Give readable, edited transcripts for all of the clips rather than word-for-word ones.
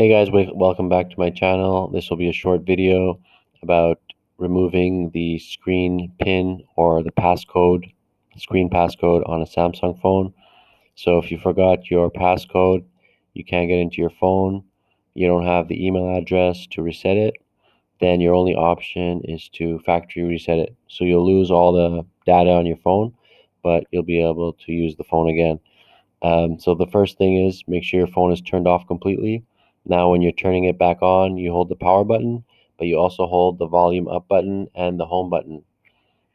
Hey guys, welcome back to my channel. This will be a short video about removing the screen pin or the passcode, screen passcode on a Samsung phone. So if you forgot your passcode, you can't get into your phone, you don't have the email address to reset it, then your only option is to factory reset it. So you'll lose all the data on your phone, but you'll be able to use the phone again. So the first thing is make sure your phone is turned off completely. Now when you're turning it back on, you hold the power button, but you also hold the volume up button and the home button.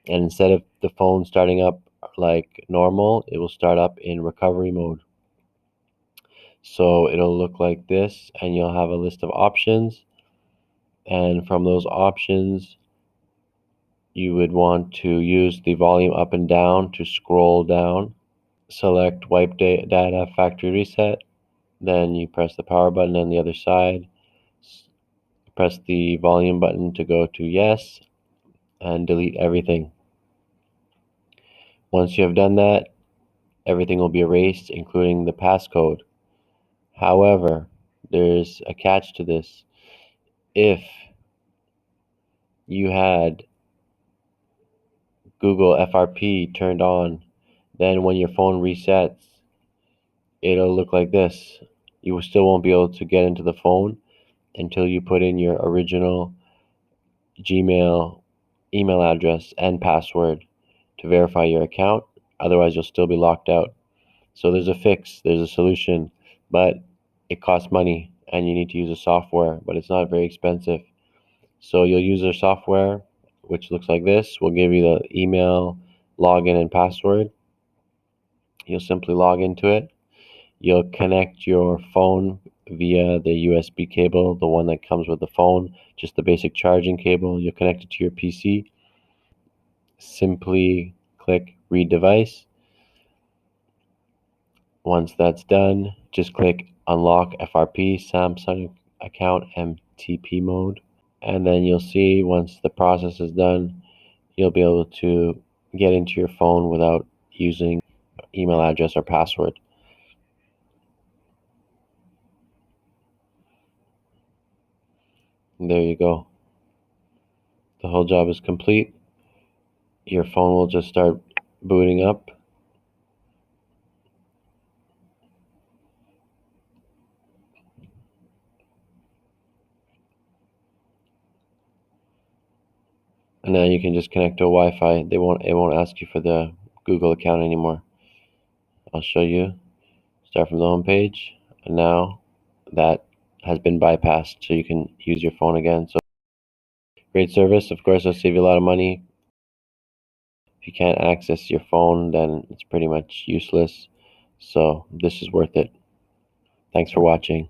And instead of the phone starting up like normal, it will start up in recovery mode. So it'll look like this, and you'll have a list of options. And from those options, you would want to use the volume up and down to scroll down. Select wipe data factory reset. Then you press the power button on the other side, press the volume button to go to yes, and delete everything. Once you have done that, everything will be erased, including the passcode. However, there's a catch to this. If you had Google FRP turned on, then when your phone resets, it'll look like this. You still won't be able to get into the phone until you put in your original Gmail email address and password to verify your account. Otherwise, you'll still be locked out. So there's a fix, there's a solution, but it costs money and you need to use a software, but it's not very expensive. So you'll use a software which looks like this. We'll give you the email, login, and password. You'll simply log into it. You'll connect your phone via the USB cable, the one that comes with the phone, just the basic charging cable. You'll connect it to your PC. Simply click read device. Once that's done, just click unlock FRP Samsung account MTP mode. And then you'll see once the process is done, you'll be able to get into your phone without using email address or password. And there you go. The whole job is complete. Your phone will just start booting up. And now you can just connect to Wi-Fi. It won't ask you for the Google account anymore. I'll show you. Start from the home page, and now that has been bypassed, so you can use your phone again. So great service. Of course, it'll save you a lot of money. If you can't access your phone, then it's pretty much useless. So this is worth it. Thanks for watching.